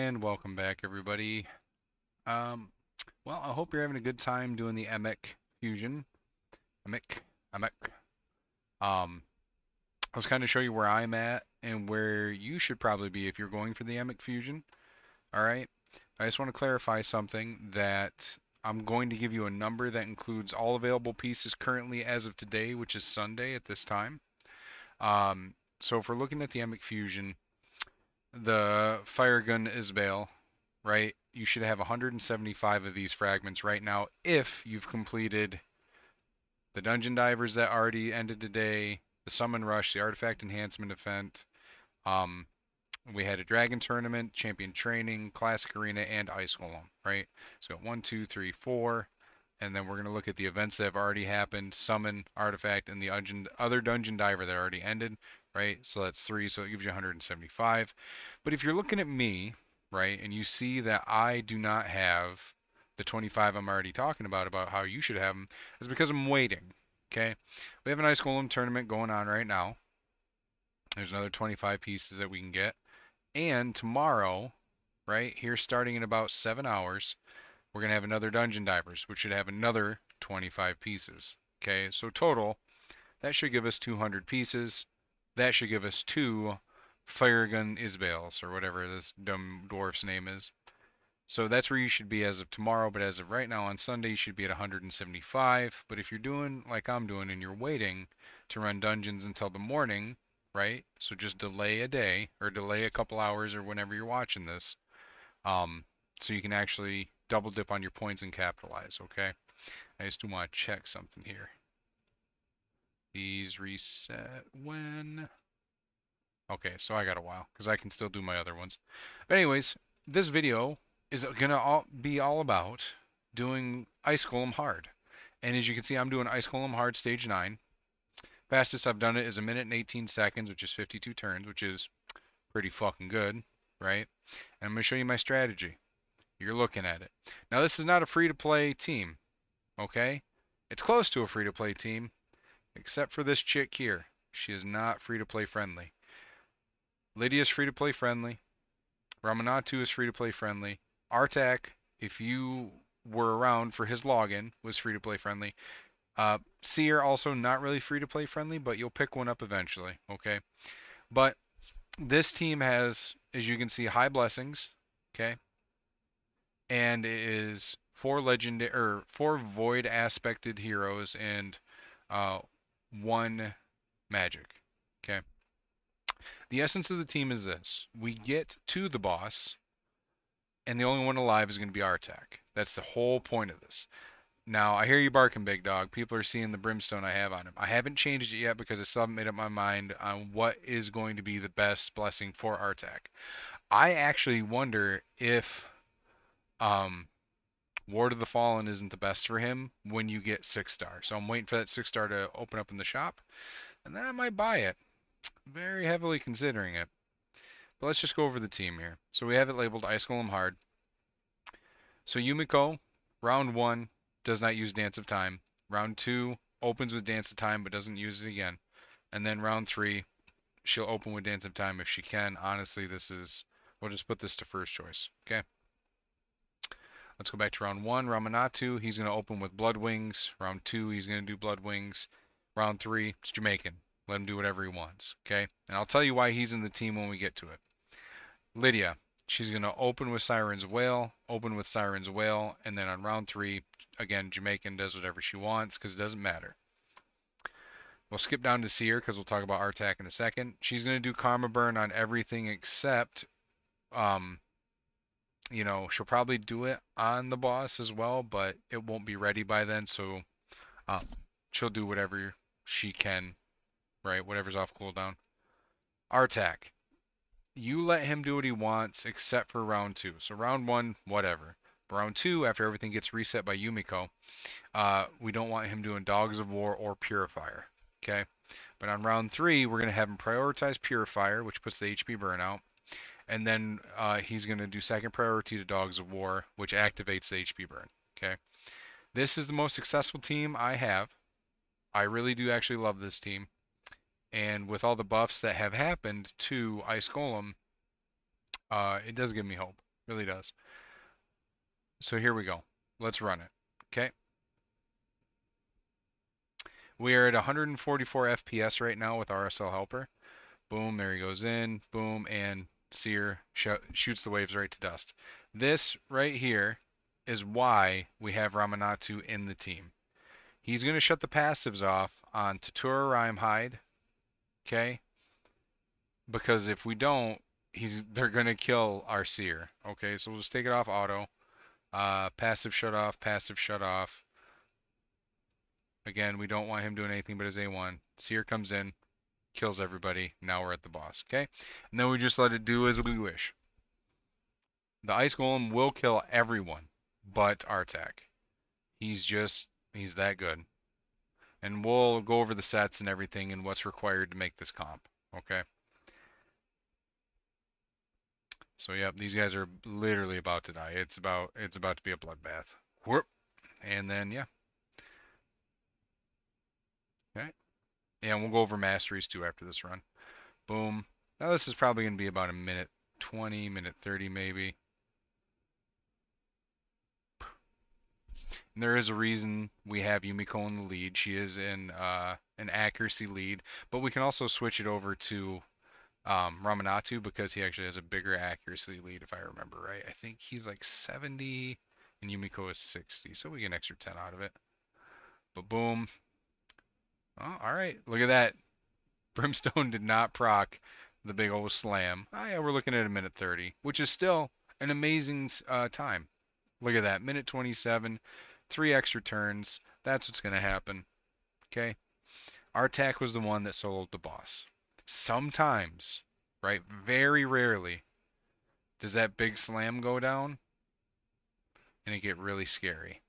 And welcome back, everybody. Um, well, I hope you're having a good time doing the EMIC fusion. EMIC, EMIC. I was kind of show you where I'm at and where you should probably be if you're going for the EMIC fusion. All right. I just want to clarify something that I'm going to give you a number that includes all available pieces currently as of today, which is Sunday at this time. So if we're looking at the EMIC fusion, the fire gun Isbale, right? You should have 175 of these fragments right now if you've completed the dungeon divers that already ended today, the summon rush, the artifact enhancement event. Um, we had a dragon tournament, champion training, classic arena, and ice golem, right? So 1, 2, 3, 4, and then we're going to look at the events that have already happened, summon, artifact, and the other dungeon diver that already ended, right? So that's 3, so it gives you 175. But if you're looking at me, right, and you see that I do not have the 25 I'm already talking about how you should have them, it's because I'm waiting, okay? We have an ice golem tournament going on right now. There's another 25 pieces that we can get. And tomorrow, right, here starting in about 7 hours, we're going to have another Dungeon Divers, which should have another 25 pieces. Okay, so total, that should give us 200 pieces. That should give us 2 Firegun Isbales, or whatever this dumb dwarf's name is. So that's where you should be as of tomorrow, but as of right now on Sunday, you should be at 175. But if you're doing like I'm doing and you're waiting to run dungeons until the morning, right? So just delay a day or delay a couple hours or whenever you're watching this, um, so you can actually double dip on your points and capitalize, okay? I just do want to check something here. These reset when? Okay, so I got a while because I can still do my other ones. But anyways, this video is gonna be all about doing Ice Golem Hard. And as you can see, I'm doing Ice Golem Hard Stage 9. Fastest I've done it is 1 minute and 18 seconds, which is 52 turns, which is pretty fucking good, right? And I'm gonna show you my strategy. You're looking at it. Now, this is not a free-to-play team, okay? It's close to a free-to-play team, except for this chick here. She is not free-to-play friendly. Lydia is free-to-play friendly. Ramanatu is free-to-play friendly. Artak, if you were around for his login, was free-to-play friendly. Seer also not really free-to-play friendly, but you'll pick one up eventually, okay? But this team has, as you can see, high blessings, okay? And it is 4 void aspected heroes and uh, 1 magic. Okay. The essence of the team is this: we get to the boss, and the only one alive is going to be our attack. That's the whole point of this. Now, I hear you barking, big dog. People are seeing the brimstone I have on him. I haven't changed it yet because I still haven't made up my mind on what is going to be the best blessing for our attack. I actually wonder if um, Ward of the Fallen isn't the best for him when you get 6-star. So I'm waiting for that 6-star to open up in the shop, and then I might buy it. Very heavily considering it. But let's just go over the team here. So we have it labeled Ice Golem Hard. So Yumiko, round 1, does not use Dance of Time. Round 2 opens with Dance of Time but doesn't use it again. And then round 3, she'll open with Dance of Time if she can. Honestly, we'll just put this to first choice. Okay. Let's go back to round 1. Ramanatu, he's going to open with Blood Wings. Round 2, he's going to do Blood Wings. Round 3, it's Jamaican. Let him do whatever he wants. Okay? And I'll tell you why he's in the team when we get to it. Lydia, she's going to open with Siren's Wail, open with Siren's Wail, and then on round 3, again, Jamaican does whatever she wants because it doesn't matter. We'll skip down to Seer because we'll talk about Artak in a second. She's going to do Karma Burn on everything except um, she'll probably do it on the boss as well, but it won't be ready by then, so um, she'll do whatever she can, right? Whatever's off cooldown. Artak, you let him do what he wants except for round 2. So round 1, whatever. Round 2, after everything gets reset by Yumiko, we don't want him doing Dogs of War or Purifier, okay? But on round 3, we're going to have him prioritize Purifier, which puts the HP burnout. And then he's going to do second priority to Dogs of War, which activates the HP burn. Okay, this is the most successful team I have. I really do actually love this team, and with all the buffs that have happened to Ice Golem, it does give me hope. Really does. So here we go. Let's run it. Okay. We are at 144 FPS right now with RSL Helper. Boom, there he goes in. Boom, and Seer shoots the waves right to dust. This right here is why we have Ramanatu in the team. He's going to shut the passives off on Tatura Rhyme okay? Because if we don't, they're going to kill our Seer, okay? So we'll just take it off auto. Passive shut off, passive shut off. Again, we don't want him doing anything but his A1. Seer comes in, kills everybody. Now we're at the boss, okay? And then we just let it do as we wish. The Ice Golem will kill everyone but Artak. He's that good. And we'll go over the sets and everything and what's required to make this comp, okay? So yep, these guys are literally about to die. It's about to be a bloodbath. Whoop. And then yeah. Okay. Yeah, and we'll go over masteries too after this run. Boom. Now this is probably gonna be about a minute 20, minute 30 maybe. And there is a reason we have Yumiko in the lead. She is in an accuracy lead, but we can also switch it over to Ramanatu because he actually has a bigger accuracy lead if I remember right. I think he's like 70 and Yumiko is 60, so we get an extra 10 out of it. But boom. Oh, all right. Look at that. Brimstone did not proc the big old slam. Oh yeah, we're looking at a minute 30, which is still an amazing time. Look at that, minute 27, 3 extra turns. That's what's going to happen. Okay. Artak was the one that soloed the boss. Sometimes, right, very rarely, does that big slam go down and it get really scary.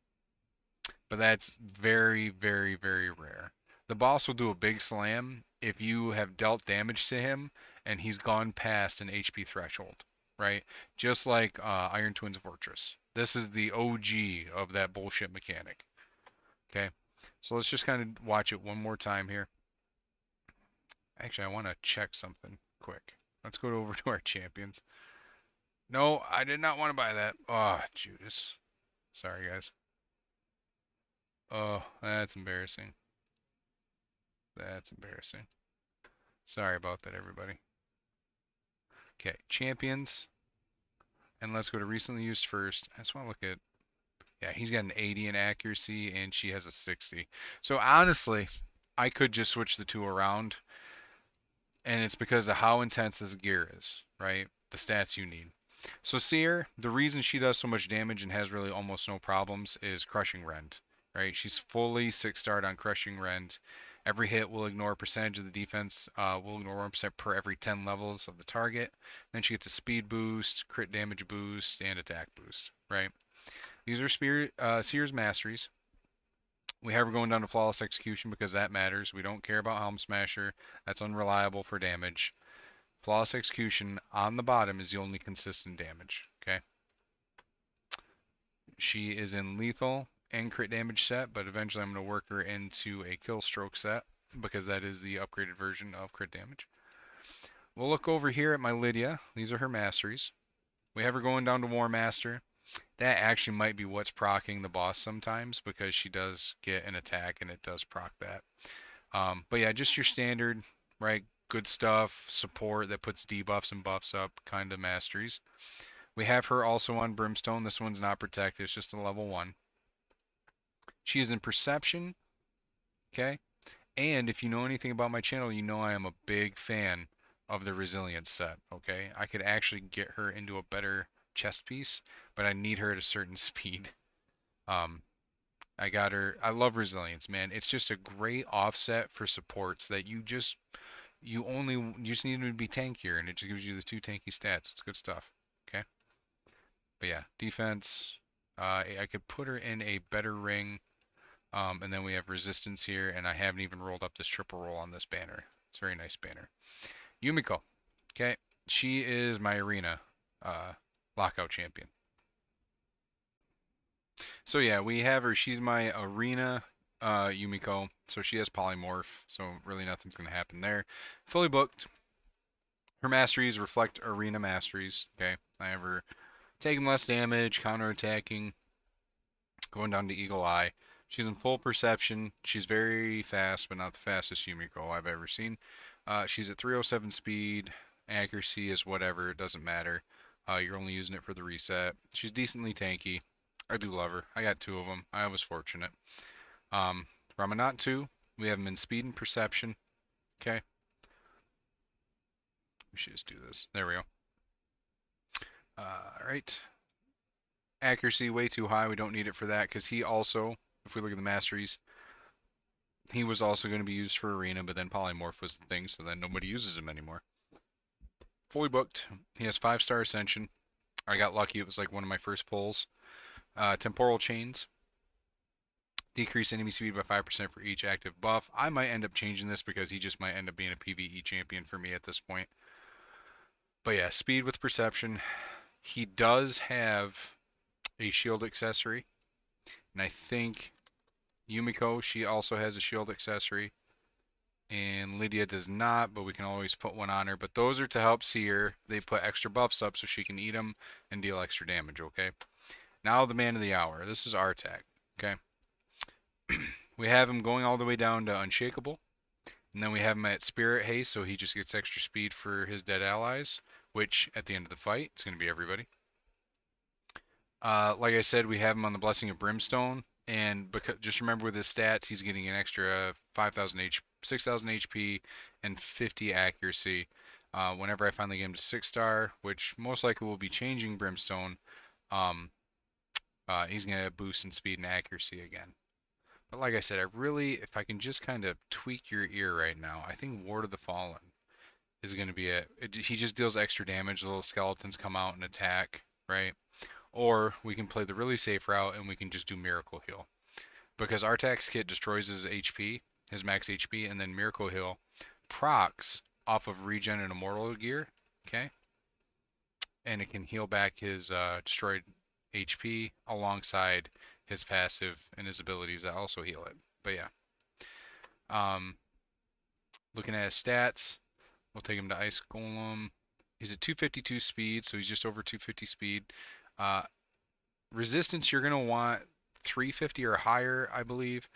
But that's very, very, very rare. The boss will do a big slam if you have dealt damage to him and he's gone past an HP threshold, right? Just like Iron Twins Fortress. This is the OG of that bullshit mechanic. Okay, so let's just kind of watch it one more time here. Actually, I want to check something quick. Let's go over to our champions. No, I did not want to buy that. Oh, Judas. Sorry, guys. Oh, that's embarrassing. That's embarrassing. Sorry about that, everybody. Okay, champions. And let's go to recently used first. I just want to look at. Yeah, he's got an 80 in accuracy, and she has a 60. So honestly, I could just switch the two around, and it's because of how intense this gear is, right? The stats you need. So Seer, the reason she does so much damage and has really almost no problems is Crushing Rend, right? She's fully 6-starred on Crushing Rend. Every hit will ignore a percentage of the defense, will ignore 1% per every 10 levels of the target. Then she gets a speed boost, crit damage boost, and attack boost, right? These are Seer's masteries. We have her going down to Flawless Execution because that matters. We don't care about Helm Smasher. That's unreliable for damage. Flawless Execution on the bottom is the only consistent damage. Okay. She is in lethal and crit damage set, but eventually I'm going to work her into a kill stroke set because that is the upgraded version of crit damage. We'll look over here at my Lydia. These are her masteries. We have her going down to War Master. That actually might be what's proccing the boss sometimes because she does get an attack and it does proc that. But yeah, just your standard, right? Good stuff, support that puts debuffs and buffs up kind of masteries. We have her also on Brimstone. This one's not protected, it's just a level 1. She is in Perception, okay? And if you know anything about my channel, you know I am a big fan of the Resilience set, okay? I could actually get her into a better chest piece, but I need her at a certain speed. Um, I got her. I love Resilience, man. It's just a great offset for supports that you just need them to be tankier, and it just gives you the 2 tanky stats. It's good stuff. Okay. But yeah, defense. I could put her in a better ring. And then we have resistance here, and I haven't even rolled up this triple roll on this banner. It's a very nice banner. Yumiko. Okay. She is my arena lockout champion. So yeah, we have her. She's my arena Yumiko. So she has polymorph. So really nothing's gonna happen there. Fully booked. Her masteries reflect arena masteries. Okay, I have her taking less damage, counterattacking, going down to Eagle Eye. She's in full perception. She's very fast, but not the fastest Yumiko I've ever seen. She's at 307 speed. Accuracy is whatever, it doesn't matter. You're only using it for the reset. She's decently tanky. I do love her. I got two of them. I was fortunate. Um, Ramanatsu, we have him in speed and perception. Okay, we should just do this. There we go. All right. Accuracy way too high. We don't need it for that because he also, if we look at the masteries, he was also going to be used for arena, but then polymorph was the thing, so then nobody uses him anymore. Fully booked. He has 5-star ascension. I got lucky. It was like one of my first pulls. Temporal chains. Decrease enemy speed by 5% for each active buff. I might end up changing this because he just might end up being a PvE champion for me at this point. But yeah, speed with perception. He does have a shield accessory. And I think Yumiko, she also has a shield accessory. And Lydia does not, but we can always put one on her. But those are to help see her. They put extra buffs up so she can eat them and deal extra damage, okay? Now the man of the hour. This is Artak, okay? We have him going all the way down to Unshakable. And then we have him at Spirit Haste, so he just gets extra speed for his dead allies, which at the end of the fight, it's going to be everybody. Like I said, we have him on the Blessing of Brimstone, and because just remember with his stats, he's getting an extra 5,000 HP, 6,000 HP, and 50 accuracy. Whenever I finally get him to 6-star, which most likely will be changing Brimstone, um, he's going to boost in speed and accuracy again. But like I said, I really, if I can just kind of tweak your ear right now, I think Ward of the Fallen is going to be it. He just deals extra damage. The little skeletons come out and attack, right? Or we can play the really safe route and we can just do Miracle Heal. Because Artax's kit destroys his HP, his max HP, and then Miracle Heal procs off of regen and immortal gear, okay? And it can heal back his destroyed HP alongside his passive and his abilities that also heal it. But yeah. Um, Looking at his stats, we'll take him to Ice Golem. He's at 252 speed, so he's just over 250 speed. Uh, Resistance, you're going to want 350 or higher, I believe.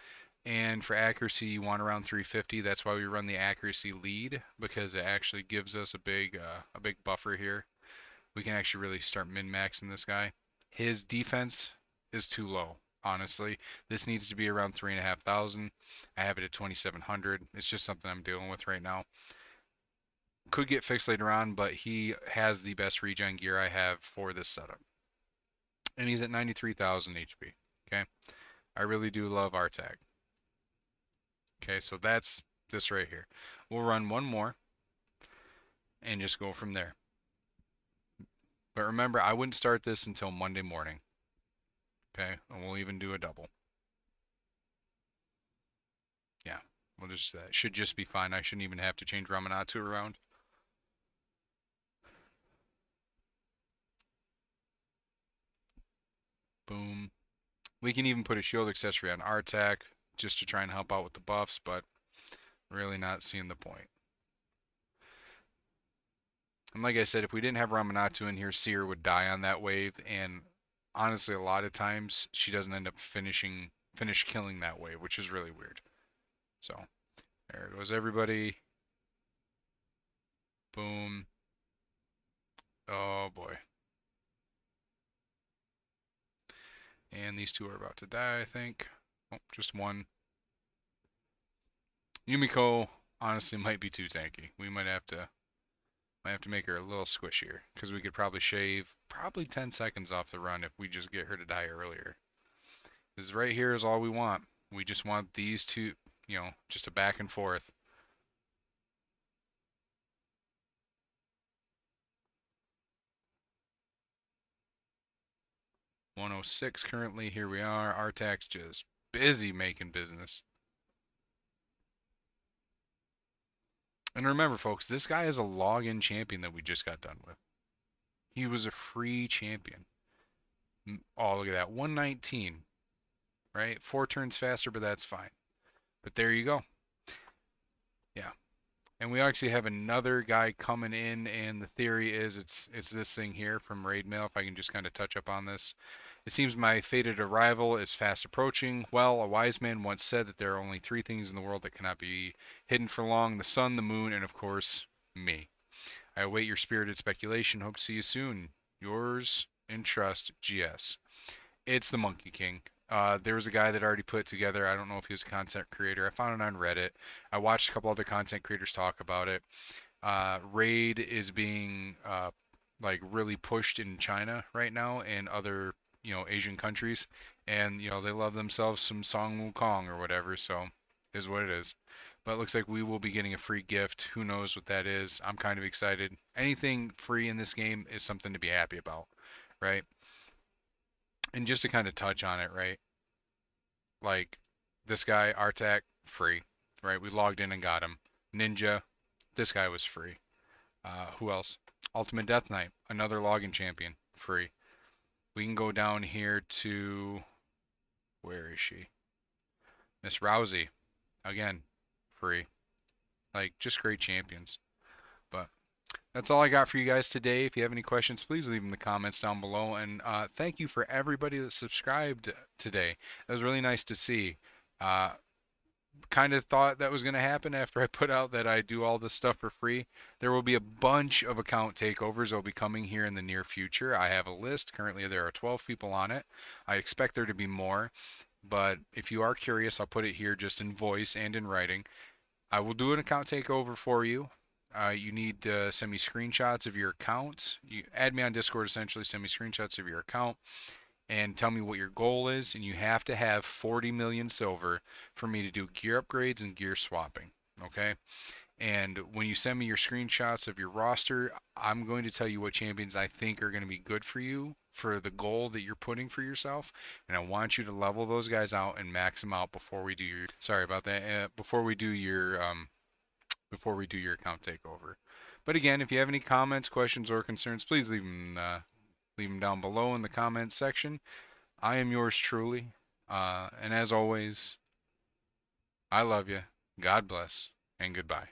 And for accuracy, you want around 350. That's why we run the accuracy lead, because it actually gives us a big buffer here. We can actually really start min-maxing this guy. His defense is too low, honestly. This needs to be around 3,500. I have it at 2,700. It's just something I'm dealing with right now. Could get fixed later on, but he has the best regen gear I have for this setup. And he's at 93,000 HP. Okay. I really do love Artag. Okay, so that's this right here. We'll run one more and just go from there. But remember, I wouldn't start this until Monday morning. Okay, and we'll even do a double. Yeah, we'll just should just be fine. I shouldn't even have to change Ramanatsu around. Boom. We can even put a shield accessory on Artak just to try and help out with the buffs, but really not seeing the point. And like I said, if we didn't have Ramanatsu in here, Seer would die on that wave, and honestly, a lot of times she doesn't end up finish killing that wave, which is really weird. So there goes everybody. Boom. Oh boy. And these two are about to die, I think. Oh, just one. Yumiko honestly might be too tanky. We might have to make her a little squishier because we could probably shave probably 10 seconds off the run if we just get her to die earlier. This right here is all we want. We just want these two, just a back and forth. $106 currently. Here we are. Artax's just busy making business. And remember, folks, this guy is a login champion that we just got done with. He was a free champion. Oh, look at that. 119. Right? 4 turns faster, but that's fine. But there you go. Yeah. And we actually have another guy coming in, and the theory is it's this thing here from Raid Mail. If I can just kind of touch up on this. It seems my fated arrival is fast approaching. Well, a wise man once said that there are only three things in the world that cannot be hidden for long: the sun, the moon, and of course, me. I await your spirited speculation. Hope to see you soon. Yours in trust, GS. It's the Monkey King. There was a guy that already put it together. I don't know if he was a content creator. I found it on Reddit. I watched a couple other content creators talk about it. Raid is being like really pushed in China right now and other Asian countries, and they love themselves some Song Wukong or whatever. So is what it is. But it looks like we will be getting a free gift. Who knows what that is? I'm kind of excited. Anything free in this game is something to be happy about, right? And just to kind of touch on it, right? Like this guy, Artak, free, right? We logged in and got him. Ninja, this guy was free. Who else? Ultimate Death Knight, another login champion, free. We can go down here to, where is she? Miss Rousey, again, free. Like, just great champions. But that's all I got for you guys today. If you have any questions, please leave them in the comments down below. And thank you for everybody that subscribed today. That was really nice to see. Uh, kind of thought that was going to happen after I put out that I do all this stuff for free. There will be a bunch of account takeovers that will be coming here in the near future. I have a list. Currently, there are 12 people on it. I expect there to be more. But if you are curious, I'll put it here just in voice and in writing. I will do an account takeover for you. You need to send me screenshots of your accounts. You add me on Discord, essentially. Send me screenshots of your account and tell me what your goal is, and you have to have 40 million silver for me to do gear upgrades and gear swapping. Okay? And when you send me your screenshots of your roster, I'm going to tell you what champions I think are going to be good for you for the goal that you're putting for yourself. And I want you to level those guys out and max them out before we do your sorry about that before we do your account takeover. But again, if you have any comments, questions, or concerns, please leave them down below in the comments section. I am yours truly. And as always, I love you. God bless, and goodbye.